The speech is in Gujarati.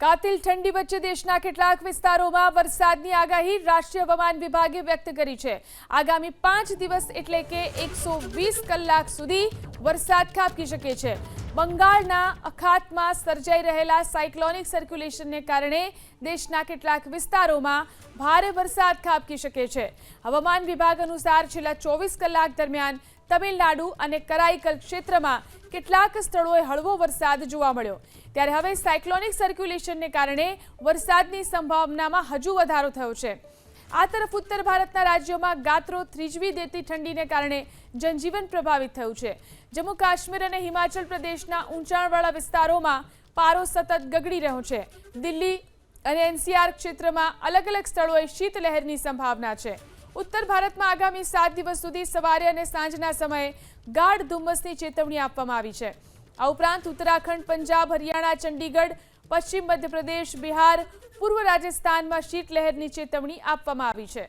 કાતિલ ઠંડી વચ્ચે દેશના કેટલાક વિસ્તારોમાં વરસાદની આગાહી રાષ્ટ્રીય હવામાન વિભાગે વ્યક્ત કરી છે। આગામી 5 દિવસ એટલે કે 120 કલાક સુધી વરસાદ ખાબકી શકે છે। બંગાળના અખાતમાં સર્જાઈ રહેલા સાયક્લોનિક સર્ક્યુલેશનને કારણે દેશના કેટલાક વિસ્તારોમાં ભારે વરસાદ ખાબકી શકે છે। હવામાન વિભાગ અનુસાર છેલ્લા 24 કલાક દરમિયાન તમિલનાડુ અને કરાઈકલ ક્ષેત્રમાં કેટલાક સ્થળોએ હળવો વરસાદ જોવા મળ્યો। ત્યારે હવે સાયક્લોનિક સર્ક્યુલેશનને કારણે વરસાદની સંભાવનામાં હજુ વધારો થયો છે। આ તરફ ઉત્તર ભારતના રાજ્યોમાં ગાત્રો થ્રીજવી દેતી ઠંડીને કારણે જનજીવન પ્રભાવિત થયું છે। જમ્મુ કાશ્મીર અને હિમાચલ પ્રદેશના ઊંચાણવાળા વિસ્તારોમાં પારો સતત ગગડી રહ્યો છે। દિલ્હી અને એનસીઆર ક્ષેત્રમાં અલગ અલગ સ્થળોએ શીતલહેરની સંભાવના છે। ઉત્તર ભારતમાં આગામી 7 દિવસ સુધી સવારે અને સાંજના સમયે ગાઢ ધુમ્મસની ચેતવણી આપવામાં આવી છે। આ ઉપરાંત ઉત્તરાખંડ, પંજાબ, હરિયાણા, ચંડીગઢ, પશ્ચિમ મધ્યપ્રદેશ, બિહાર, પૂર્વ રાજસ્થાનમાં શીતલહેરની ચેતવણી આપવામાં આવી છે।